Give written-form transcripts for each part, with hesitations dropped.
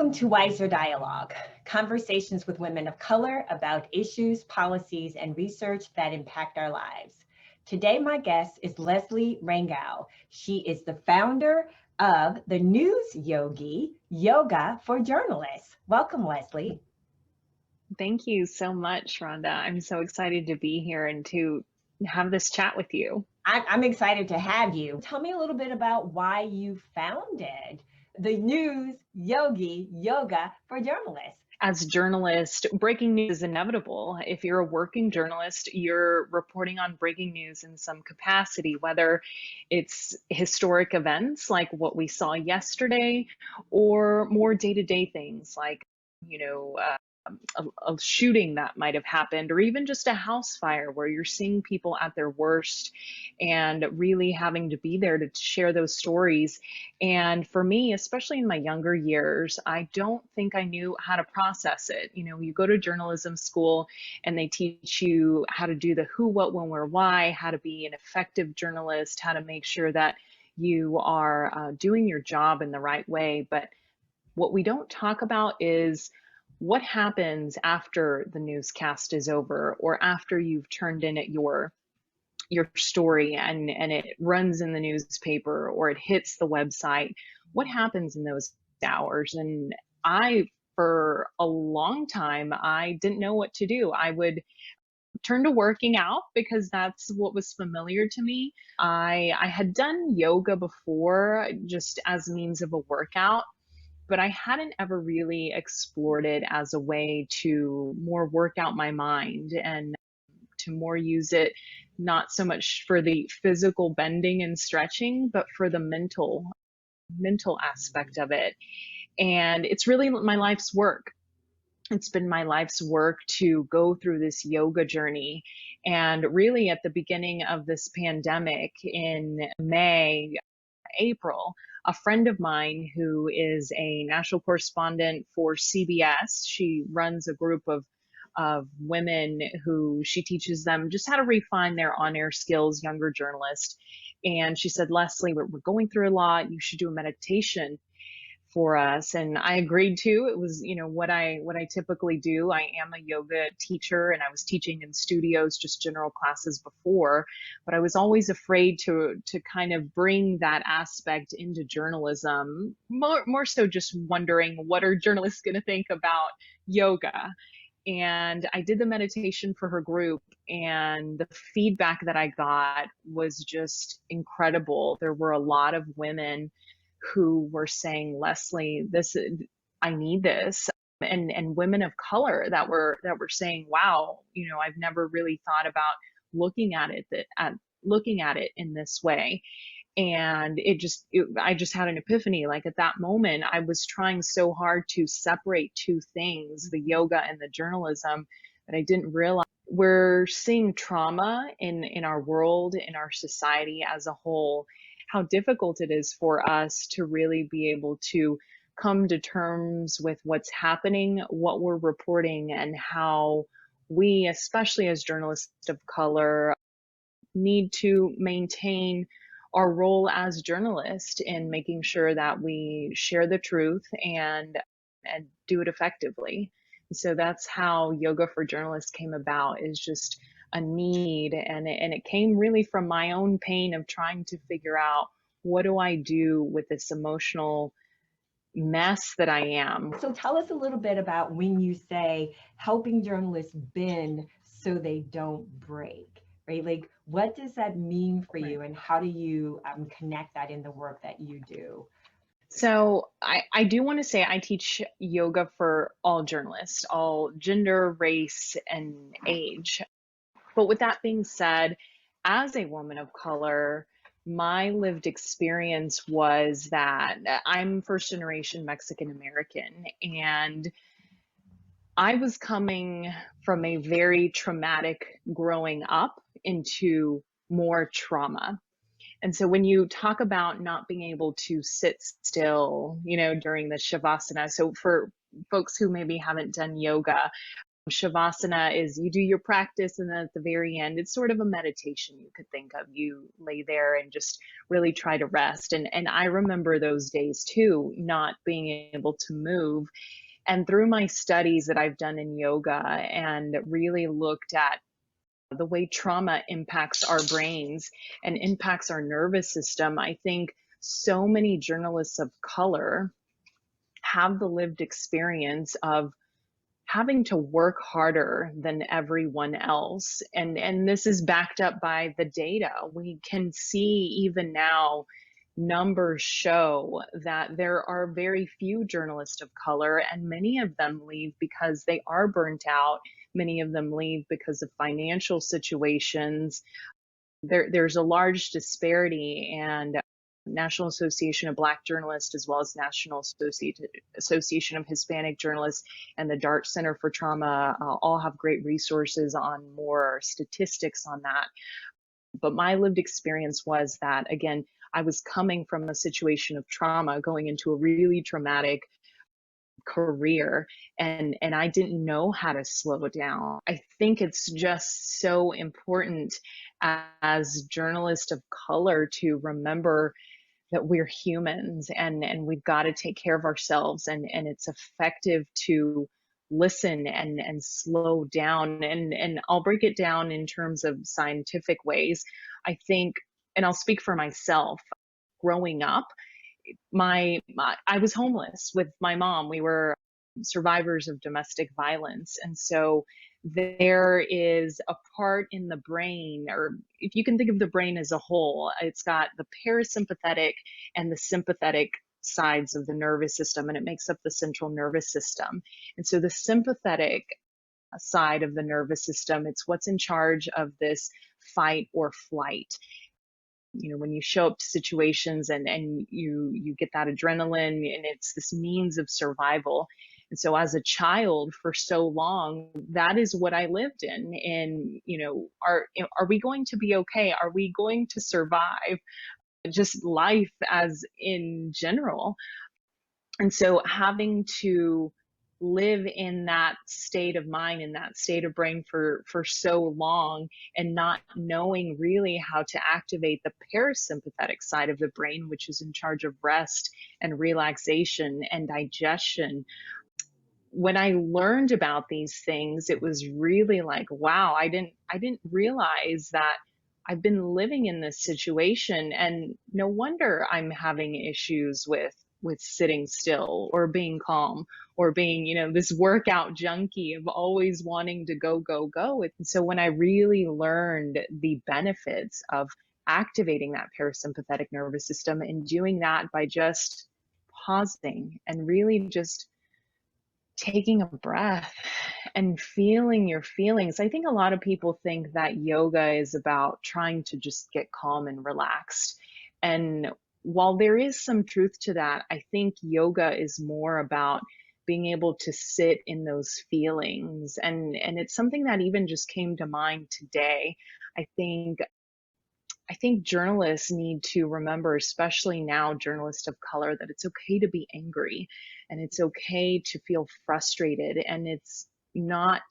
Welcome to Wiser Dialogue, conversations with women of color about issues, policies, and research that impact our lives. Today, my guest is Leslie Rangel. She is the founder of the News Yogi, Yoga for Journalists. Welcome, Leslie. Thank you so much, Rhonda. I'm so excited to be here and to have this chat with you. I'm excited to have you. Tell me a little bit about why you founded the News Yogi, Yoga for Journalists. As a journalist, breaking news is inevitable. If you're a working journalist, you're reporting on breaking news in some capacity, whether it's historic events like what we saw yesterday, or more day-to-day things like, you know, a shooting that might have happened, or even just a house fire where you're seeing people at their worst and really having to be there to share those stories. And for me, especially in my younger years, I don't think I knew how to process it. You know, you go to journalism school and they teach you how to do the who, what, when, where, why, how to be an effective journalist, how to make sure that you are doing your job in the right way. But what we don't talk about is what happens after the newscast is over, or after you've turned in at your story and it runs in the newspaper or it hits the website. What happens in those hours? And for a long time, I didn't know what to do. I would turn to working out because that's what was familiar to me. I had done yoga before just as means of a workout, but I hadn't ever really explored it as a way to more work out my mind and to more use it, not so much for the physical bending and stretching, but for the mental aspect of it. And it's really my life's work. It's been my life's work to go through this yoga journey. And really at the beginning of this pandemic in April, a friend of mine who is a national correspondent for CBS, she runs a group of women who she teaches them just how to refine their on-air skills, younger journalists. And she said, Leslie, we're going through a lot. You should do a meditation for us. And I agreed to. It was, what I typically do. I am a yoga teacher and I was teaching in studios, just general classes before, but I was always afraid to kind of bring that aspect into journalism, more so just wondering, what are journalists going to think about yoga? And I did the meditation for her group, and the feedback that I got was just incredible. There were a lot of women who were saying, Leslie, I need this. And women of color that were saying, wow, I've never really thought about looking at it in this way. And I just had an epiphany. Like at that moment, I was trying so hard to separate two things, the yoga and the journalism, that I didn't realize we're seeing trauma in our world, in our society as a whole, how difficult it is for us to really be able to come to terms with what's happening, what we're reporting, and how we, especially as journalists of color, need to maintain our role as journalists in making sure that we share the truth and do it effectively. So that's how Yoga for Journalists came about, is just a need, and it came really from my own pain of trying to figure out, what do I do with this emotional mess that I am. So tell us a little bit about when you say helping journalists bend so they don't break, right? Like, what does that mean for you, and how do you connect that in the work that you do? So I do want to say I teach yoga for all journalists, all gender, race, and age. But with that being said, as a woman of color, my lived experience was that I'm first generation Mexican American, and I was coming from a very traumatic growing up into more trauma. And so when you talk about not being able to sit still, during the Shavasana, so for folks who maybe haven't done yoga, Shavasana is you do your practice, and then at the very end, it's sort of a meditation you could think of. You lay there and just really try to rest. And I remember those days too, not being able to move. And through my studies that I've done in yoga and really looked at the way trauma impacts our brains and impacts our nervous system, I think so many journalists of color have the lived experience of having to work harder than everyone else. And this is backed up by the data. We can see even now numbers show that there are very few journalists of color, and many of them leave because they are burnt out. Many of them leave because of financial situations. There's a large disparity, and National Association of Black Journalists, as well as National Association of Hispanic Journalists and the Dart Center for Trauma, all have great resources on more statistics on that. But my lived experience was that, again, I was coming from a situation of trauma, going into a really traumatic career, and I didn't know how to slow down. I think it's just so important as journalists of color to remember that we're humans, and we've got to take care of ourselves, and it's effective to listen and slow down. And I'll break it down in terms of scientific ways. I think, and I'll speak for myself, growing up, I was homeless with my mom. We were survivors of domestic violence. And so there is a part in the brain, or if you can think of the brain as a whole, it's got the parasympathetic and the sympathetic sides of the nervous system, and it makes up the central nervous system. And so the sympathetic side of the nervous system, it's what's in charge of this fight or flight. When you show up to situations and you get that adrenaline, and it's this means of survival. And so as a child for so long, that is what I lived in. And are we going to be okay? Are we going to survive? Just life as in general. And so having to live in that state of mind, in that state of brain for so long, and not knowing really how to activate the parasympathetic side of the brain, which is in charge of rest and relaxation and digestion. When I learned about these things, it was really like, wow, I didn't realize that I've been living in this situation, and no wonder I'm having issues with sitting still or being calm or being, this workout junkie of always wanting to go, go, go. And so when I really learned the benefits of activating that parasympathetic nervous system and doing that by just pausing and really just taking a breath and feeling your feelings. I think a lot of people think that yoga is about trying to just get calm and relaxed. And while there is some truth to that, I think yoga is more about being able to sit in those feelings. And it's something that even just came to mind today. I think journalists need to remember, especially now, journalists of color, that it's okay to be angry and it's okay to feel frustrated. And it's not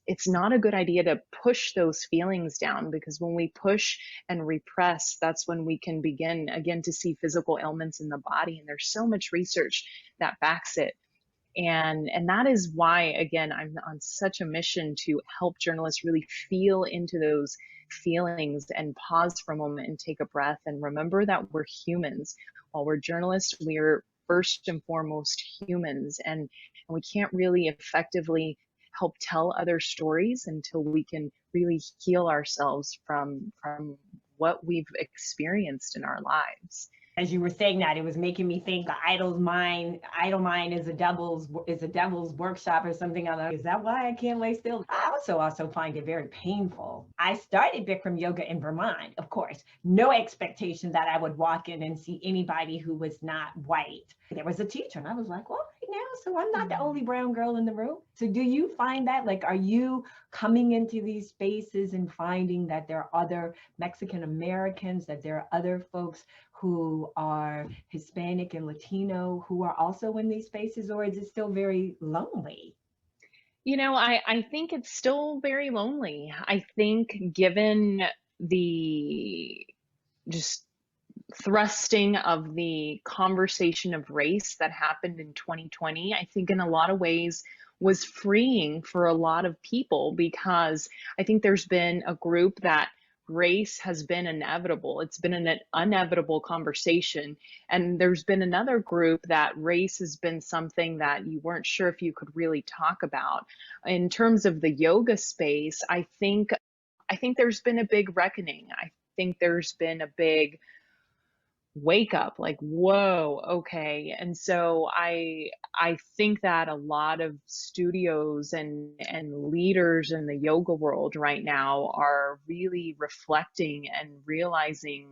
a good idea to push those feelings down, because when we push and repress, that's when we can begin again to see physical ailments in the body. And there's so much research that backs it. And that is why, again, I'm on such a mission to help journalists really feel into those feelings and pause for a moment and take a breath and remember that we're humans. While we're journalists, we're first and foremost humans, and we can't really effectively help tell other stories until we can really heal ourselves from what we've experienced in our lives. As you were saying that, it was making me think the idle mind is a devil's workshop or something. Is that why I can't lay still? I also find it very painful. I started Bikram yoga in Vermont, of course, no expectation that I would walk in and see anybody who was not white. There was a teacher and I was like, well, right now, so I'm not the only brown girl in the room. So do you find that, like, are you coming into these spaces and finding that there are other Mexican Americans, that there are other folks who are Hispanic and Latino who are also in these spaces, or is it still very lonely? I think it's still very lonely. I think given the just thrusting of the conversation of race that happened in 2020, I think in a lot of ways was freeing for a lot of people because I think there's been a group that race has been inevitable. It's been an inevitable conversation. And there's been another group that race has been something that you weren't sure if you could really talk about. In terms of the yoga space, I think there's been a big reckoning. I think there's been a big wake up, like, whoa, okay. And so I think that a lot of studios and leaders in the yoga world right now are really reflecting and realizing,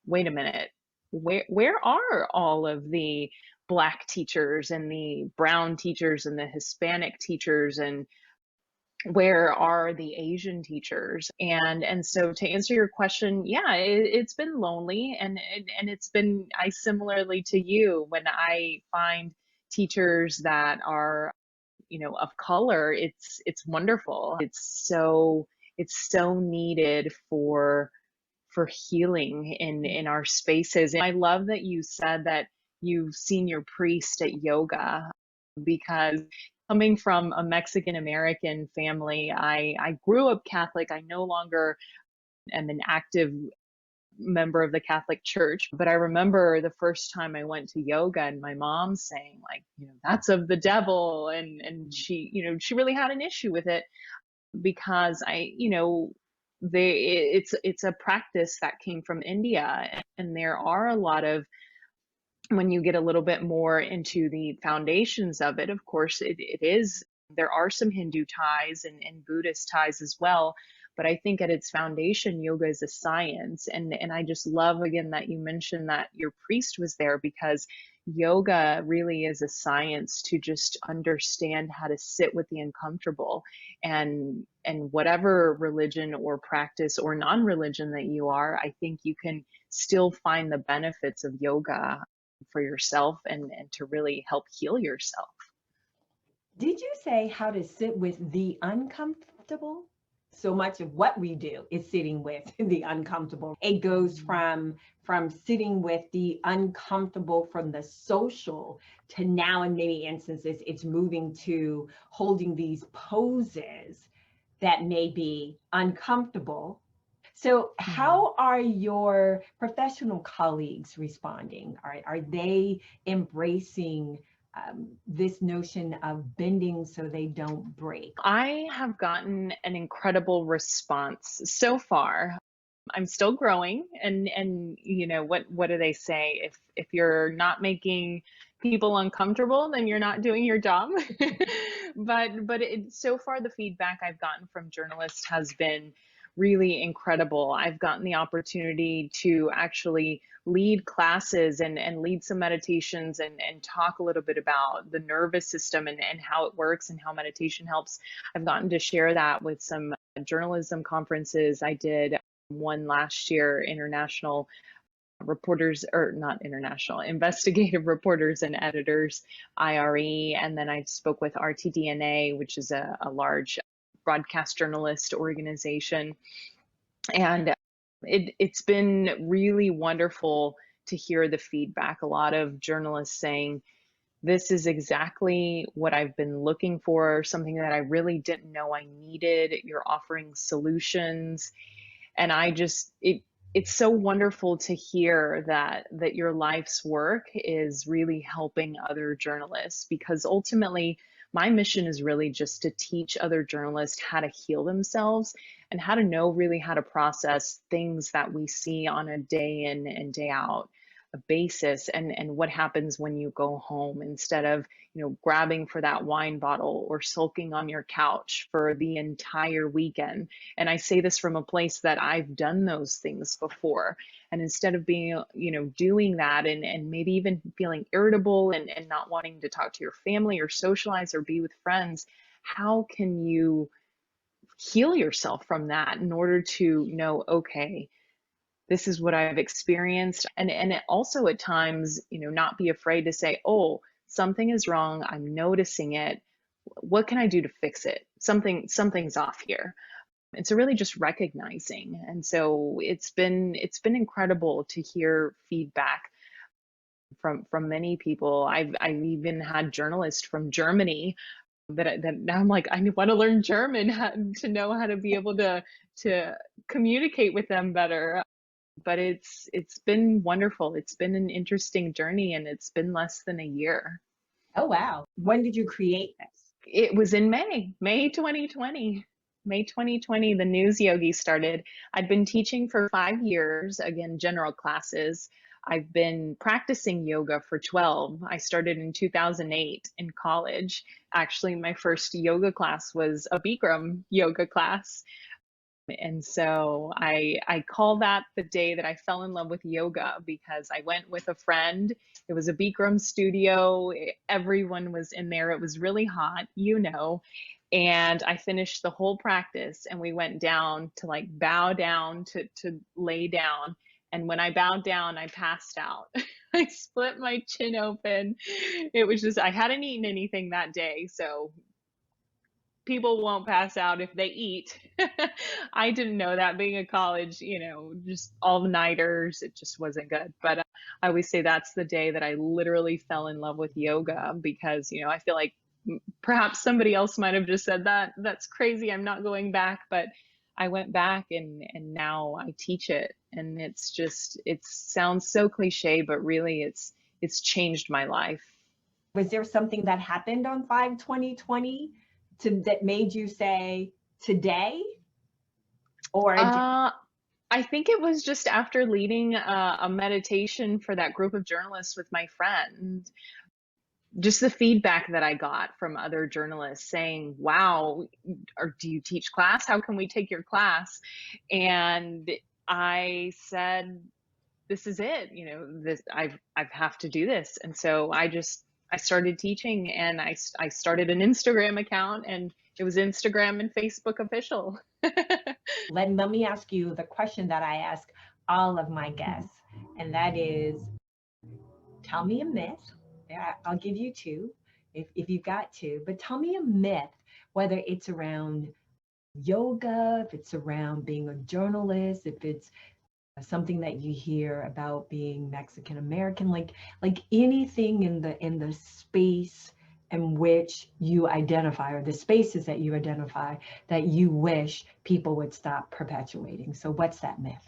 wait a minute, where are all of the black teachers and the brown teachers and the Hispanic teachers, and where are the Asian teachers? And so to answer your question, yeah, it's been lonely, and it's been, I similarly to you, when I find teachers that are, of color, it's wonderful. It's so needed for healing in our spaces. And I love that you said that you've seen your priest at yoga, because coming from a Mexican American family, I grew up Catholic. I no longer am an active member of the Catholic Church, but I remember the first time I went to yoga and my mom saying, like, that's of the devil, and she really had an issue with it because it's a practice that came from India, and there are a lot of, when you get a little bit more into the foundations of it, of course, it is, there are some Hindu ties and Buddhist ties as well. But I think at its foundation, yoga is a science. And I just love, again, that you mentioned that your priest was there, because yoga really is a science to just understand how to sit with the uncomfortable. And whatever religion or practice or non-religion that you are, I think you can still find the benefits of yoga for yourself, and to really help heal yourself. Did you say how to sit with the uncomfortable? So much of what we do is sitting with the uncomfortable. It goes Mhm. from sitting with the uncomfortable from the social to now, in many instances, it's moving to holding these poses that may be uncomfortable. So, Mhm. how are your professional colleagues responding? Are they embracing this notion of bending so they don't break? I have gotten an incredible response so far. I'm still growing, and what do they say? If you're not making people uncomfortable, then you're not doing your job. But so far the feedback I've gotten from journalists has been really incredible. I've gotten the opportunity to actually lead classes and lead some meditations, and talk a little bit about the nervous system and how it works and how meditation helps. I've gotten to share that with some journalism conferences. I did one last year, international reporters, or not international, investigative reporters and editors, IRE. And then I spoke with RTDNA, which is a large broadcast journalist organization. And it's been really wonderful to hear the feedback. A lot of journalists saying, this is exactly what I've been looking for, something that I really didn't know I needed. You're offering solutions. And it's so wonderful to hear that your life's work is really helping other journalists, because ultimately my mission is really just to teach other journalists how to heal themselves, and how to know really how to process things that we see on a day in and day out basis, and what happens when you go home, instead of grabbing for that wine bottle or sulking on your couch for the entire weekend. And I say this from a place that I've done those things before. And instead of being, doing that, and maybe even feeling irritable, and not wanting to talk to your family or socialize or be with friends, how can you heal yourself from that in order to know, okay, this is what I've experienced. And it also at times, not be afraid to say, oh, something is wrong. I'm noticing it. what can I do to fix it? Something's off here. And so really just recognizing. And so it's been incredible to hear feedback from many people. I've even had journalists from Germany that now I'm like, I want to learn German to know how to be able to communicate with them better. But it's been wonderful. It's been an interesting journey, and it's been less than a year. Oh, wow. When did you create this? It was in May 2020. May 2020, the News Yogi started. I'd been teaching for 5 years, again, general classes. I've been practicing yoga for 12. I started in 2008 in college. Actually, my first yoga class was a Bikram yoga class. And so I call that the day that I fell in love with yoga, because I went with a friend. It was a Bikram studio. Everyone was in there. It was really hot, you know. And I finished the whole practice, and we went down to like bow down to lay down. And when I bowed down, I passed out. I split my chin open. It was just, I hadn't eaten anything that day. So people won't pass out if they eat. I didn't know that, being a college, just all-nighters, it just wasn't good. But I always say that's the day that I literally fell in love with yoga, because, I feel like perhaps somebody else might have just said that. That's crazy. I'm not going back. But I went back, and now I teach it. And it's just, it sounds so cliche, but really it's changed my life. Was there something that happened on 5/20/20 that made you say today? Or I think it was just after leading a meditation for that group of journalists with my friend. Just the feedback that I got from other journalists saying, wow, or do you teach class? How can we take your class? And I said, this is it, this I have to do this. And so I started teaching, and I started an Instagram account, and it was Instagram and Facebook official. let me ask you the question that I ask all of my guests, and that is, tell me a myth. I'll give you two if you've got two, but tell me a myth, whether it's around yoga, if it's around being a journalist, if it's something that you hear about being Mexican American, like anything in the space in which you identify, or the spaces that you identify, that you wish people would stop perpetuating. So what's that myth?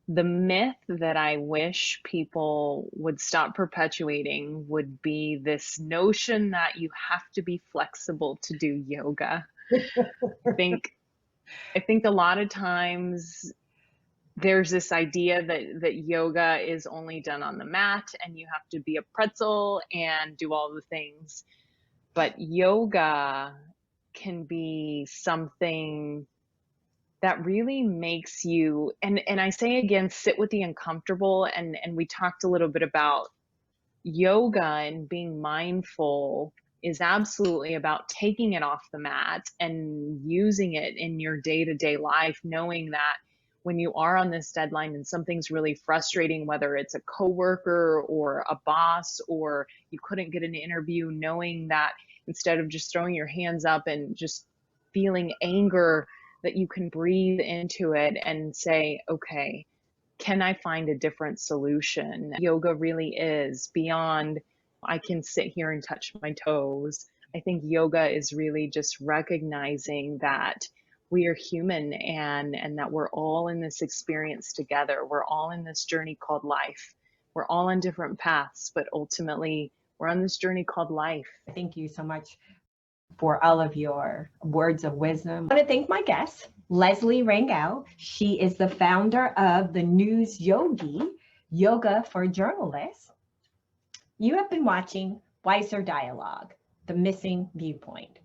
The myth that I wish people would stop perpetuating would be this notion that you have to be flexible to do yoga. I think a lot of times there's this idea that yoga is only done on the mat, and you have to be a pretzel and do all the things. But yoga can be something that really makes you, and I say again, sit with the uncomfortable. And we talked a little bit about yoga, and being mindful is absolutely about taking it off the mat and using it in your day-to-day life, knowing that when you are on this deadline and something's really frustrating, whether it's a coworker or a boss, or you couldn't get an interview, knowing that instead of just throwing your hands up and just feeling anger, that you can breathe into it and say, okay, can I find a different solution? Yoga really is beyond, I can sit here and touch my toes. I think yoga is really just recognizing that we are human, and that we're all in this experience together. We're all in this journey called life. We're all on different paths, but ultimately we're on this journey called life. Thank you so much for all of your words of wisdom. I want to thank my guest, Leslie Rangel. She is the founder of the News Yogi, Yoga for Journalists. You have been watching Wiser Dialogue, The Missing Viewpoint.